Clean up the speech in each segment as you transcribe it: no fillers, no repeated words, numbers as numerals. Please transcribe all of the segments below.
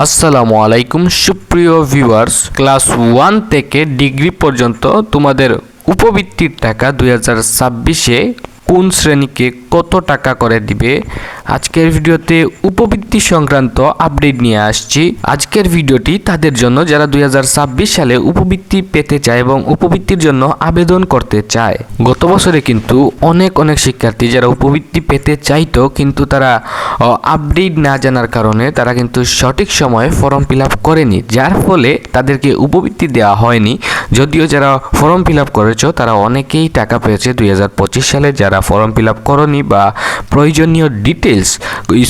আসসালামু আলাইকুম সুপ্রিয় ভিউয়ার্স, ক্লাস 1 থেকে ডিগ্রি পর্যন্ত তোমাদের উপবৃত্তির টাকা 2026-এ কোন শ্রেণীকে কত টাকা করে দিবে, আজকের ভিডিওতে উপবৃত্তি সংক্রান্ত আপডেট নিয়ে আসছি। আজকের ভিডিওটি তাদের জন্য যারা 2026 সালে উপবৃত্তি পেতে চায় এবং উপবৃত্তির জন্য আবেদন করতে চায়। গত বছরে কিন্তু অনেক শিক্ষার্থী যারা উপবৃত্তি পেতে চাইতো কিন্তু তারা আপডেট না জানার কারণে তারা কিন্তু সঠিক সময়ে ফর্ম ফিল আপ করেনি, যার ফলে তাদেরকে উপবৃত্তি দেওয়া হয়নি। যদিও যারা ফর্ম ফিল আপ করেছো তারা অনেকেই টাকা পেয়েছে 2025 সালে। যারা ফর্ম ফিল আপ করনি বা প্রয়োজনীয় ডিটেলস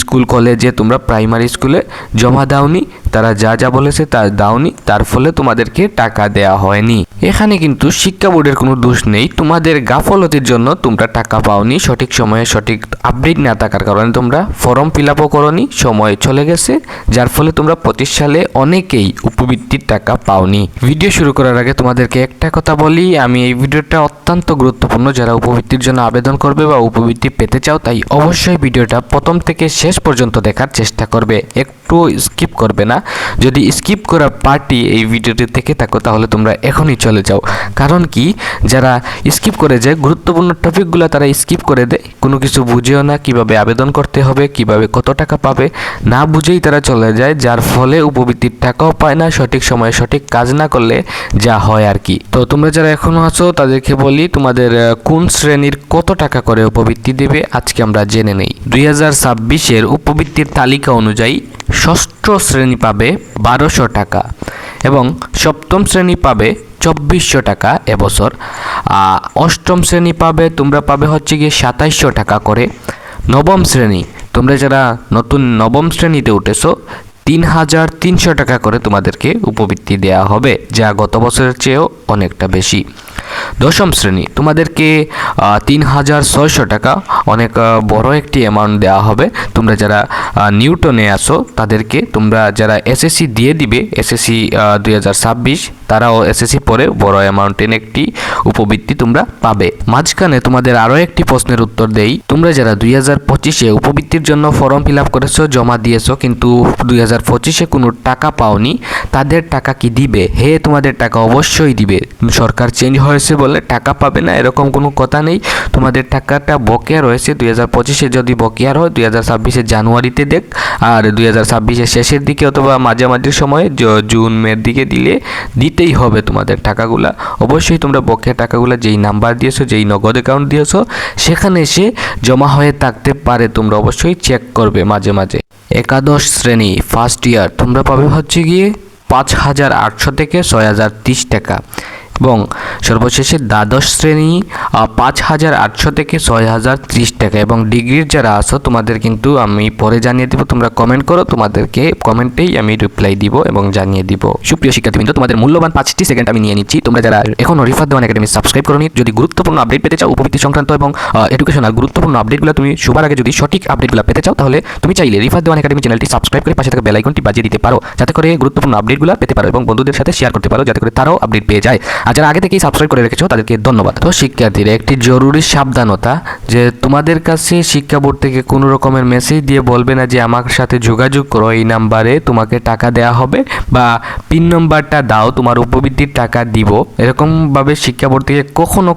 স্কুল কলেজে তোমরা প্রাইমারি স্কুলে জমা দাওনি, তারা যা বলেছে তা দাওনি, তার ফলে তোমাদেরকে টাকা দেওয়া হয়নি। এখানে কিন্তু শিক্ষা বোর্ডের কোনো দোষ নেই, তোমাদের গাফলতির জন্য তোমরা টাকা পাওনি। সঠিক সময়ে সঠিক আপডেট না থাকার কারণে তোমরা ফর্ম ফিল আপও করনি, সময় চলে গেছে, যার ফলে তোমরা 25 সালে অনেকেই উপবৃত্তির টাকা পাওনি। ভিডিও শুরু করার আগে তোমাদেরকে একটা কথা বলি, আমি এই ভিডিওটা অত্যন্ত গুরুত্বপূর্ণ। যারা উপবৃত্তির জন্য আবেদন করবে বা উপবৃত্তি পেতে চাও তাই অবশ্যই ভিডিওটা প্রথম থেকে শেষ পর্যন্ত দেখার চেষ্টা করবে, একটু স্কিপ করবে না। যদি স্কিপ করা পার্টি এই ভিডিওটি থেকে থাকো তাহলে তোমরা এখনই চলে যাও। কারণ কি, যারা স্কিপ করে যায় গুরুত্বপূর্ণ টপিকগুলো তারা স্কিপ করে দেয়, কোনো কিছু বুঝেও না, কিভাবে আবেদন করতে হবে, কিভাবে কত টাকা পাবে না বুঝেই তারা চলে যায়, যার ফলে উপবৃত্তির টাকাও পায় না। সঠিক সময়ে সঠিক কাজ না করলে যা হয় আর কি। তো তোমরা যারা এখনো আছো তাদেরকে বলি, তোমাদের কোন শ্রেণীর কত টাকা করে উপবৃত্তি দেবে আজকে আমরা জেনে নেই। 2026-এর উপবৃত্তির তালিকা অনুযায়ী ষষ্ঠ শ্রেণী পাবে 1200 টাকা এবং সপ্তম শ্রেণী পাবে 2400 টাকা এবছর। অষ্টম শ্রেণী তোমরা পাবে হচ্ছে গিয়ে 2700 টাকা করে। নবম শ্রেণী, তোমরা যারা নতুন নবম শ্রেণীতে উঠেছো 3300 টাকা করে তোমাদেরকে উপবৃত্তি দেওয়া হবে, যা গত বছরের চেয়েও অনেকটা বেশি। দশম শ্রেণী তোমাদেরকে 3600 টাকা, অনেক বড় একটি অ্যামাউন্ট দেওয়া হবে। তোমরা যারা নিউটনে আসো তাদেরকে, তোমরা যারা এসএসসি দিয়ে দিবে এসএসসি 2026, তারাও এসএসসি পরে বড় অ্যামাউন্টের একটি উপবৃত্তি তোমরা পাবে। মাঝখানে তোমাদের আরও একটি প্রশ্নের উত্তর দেই, তোমরা যারা 2025-এ উপবৃত্তির জন্য ফর্ম ফিল আপ করেছো, জমা দিয়েছো, কিন্তু 2025-এ কোনো টাকা পাওনি, তাদের টাকা কি দিবে? তোমাদের টাকা অবশ্যই দিবে। সরকার চেঞ্জ হয়েছে বলে টাকা পাবে না এরকম কোনো কথা নেই। তোমাদের টাকাটা বকেয়া রয়েছে, 2025-এ যদি বকেয়ার হয় 2026-এর জানুয়ারিতে দেখ, আর 2026-এর শেষের দিকে অথবা মাঝামাঝি সময়ে জুন মের দিকে দিতেই হবে তোমাদের টাকাগুলা। অবশ্যই তোমরা বকেয়া টাকাগুলা যেই নাম্বার দিয়েছো, যেই নগদ অ্যাকাউন্ট দিয়েছো সেখানে এসে জমা হয়ে থাকতে পারে, তোমরা অবশ্যই চেক করবে মাঝে মাঝে। একাদশ শ্রেণী ফার্স্ট ইয়ার তোমরা পাবে হচ্ছে গিয়ে 5800 থেকে 6030 টাকা এবং সর্বশেষে দ্বাদশ শ্রেণী 5800 থেকে 6030 টাকা। এবং ডিগ্রির যারা আসো তোমাদের কিন্তু আমি পরে জানিয়ে দিব, তোমরা কমেন্ট করো, তোমাদেরকে কমেন্টেই আমি রিপ্লাই দিব এবং জানিয়ে দিব। সুপ্রিয় শিক্ষার্থীবৃন্দ, তোমাদের মূল্যবান 5টি সেকেন্ড আমি নিয়ে নিচ্ছি। তোমরা যারা এখনও রিফাত দেওয়ান একাডেমি সাবস্ক্রাইব করোনি, যদি গুরুত্বপূর্ণ আপডেট পেতে চাও উপবৃত্তি সংক্রান্ত এবং এডুকেশনাল গুরুত্বপূর্ণ আপডেটগুলো তুমি সবার আগে যদি সঠিক আপডেটগুলো পেতে চাও তাহলে তুমি চাইলে রিফাত দেওয়ান একাডেমি চ্যানেলটি সাবস্ক্রাইব করে পাশে থাকা বেল আইকনটি বাজিয়ে দিতে পারো, যাতে করে গুরুত্বপূর্ণ আপডেটগুলো পেতে পারো এবং বন্ধুদের সাথে শেয়ার করতে পারো, যাতে করে তারাও আপডেট পেয়ে যায়। আর যারা আগে থেকেই সাবস্ক্রাইব করে রেখেছো তাদেরকে ধন্যবাদ। তো শিক্ষার্থীরা একটি জরুরি সাবধানতা, যে তোমাদের কাছে শিক্ষা বোর্ড থেকে কোনো রকমের মেসেজ দিয়ে বলবে না যে আমার সাথে যোগাযোগ করো, এই নাম্বারে তোমাকে টাকা দেওয়া হবে বা পিন নম্বরটা দাও তোমার উপবৃত্তির টাকা দিব, এরকমভাবে শিক্ষা বোর্ড থেকে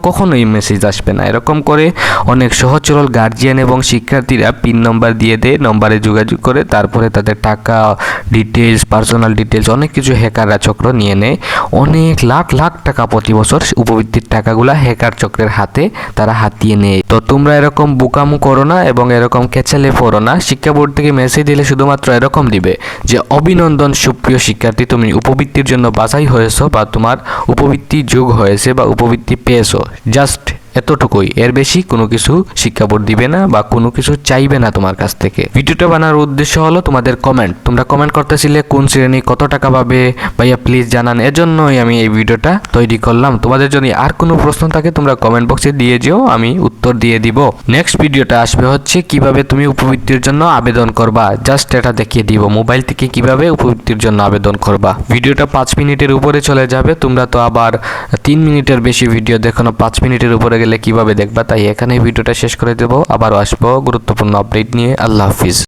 কখনো এই মেসেজ আসবে না। এরকম করে অনেক সহজ সরল গার্জিয়ান এবং শিক্ষার্থীরা পিন নম্বর দিয়ে দেয়, নম্বরে যোগাযোগ করে তারপরে তাদের টাকা ডিটেলস, পার্সোনাল ডিটেলস অনেক কিছু হ্যাকাররা চক্র নিয়ে নেয়। অনেক লাখ টাকা প্রতি বছর উপবৃত্তির টাকাগুলা হ্যাকার চক্রের হাতে তারা হাতিয়ে নেয়। তো তোমরা এরকম বোকামু করো না এবং এরকম কেচালে পড়ো না। শিক্ষা বোর্ড থেকে মেসেজ দিলে শুধুমাত্র এরকম দিবে যে অভিনন্দন সুপ্রিয় শিক্ষার্থী, তুমি উপবৃত্তির জন্য বাছাই হয়েছো বা তোমার উপবৃত্তি যোগ হয়েছে বা উপবৃত্তি পেয়েছো, জাস্ট এতটুকুই, এর বেশি কোনো কিছু শিক্ষা বোর্ড দিবে না বা কোনো কিছু চাইবে না তোমার কাছ থেকে। ভিডিওটা বানানোর উদ্দেশ্য হলো তোমাদের কমেন্ট, তোমরা কমেন্ট করতেছিলে কোন শ্রেণী কত টাকা পাবে ভাইয়া প্লিজ জানান, এজন্যই আমি এই ভিডিওটা তৈরি করলাম। তোমাদের যদি আর কোনো প্রশ্ন থাকে তোমরা কমেন্ট বক্সে দিয়ে যেও, আমি উত্তর দিয়ে দিব। নেক্সট ভিডিওটা আসবে হচ্ছে কিভাবে তুমি উপবৃত্তির জন্য আবেদন করবা, জাস্ট এটা দেখিয়ে দিব মোবাইল থেকে কিভাবে উপবৃত্তির জন্য আবেদন করবা। ভিডিওটা 5 মিনিটের উপরে চলে যাবে, তোমরা তো আবার 3 মিনিটের বেশি ভিডিও দেখো না, 5 মিনিটের উপরে গেলে কিভাবে দেখবা, তাই এখানে ভিডিওটা শেষ করে দেব। আবারও আসবো গুরুত্বপূর্ণ আপডেট নিয়ে। আল্লাহ হাফিজ।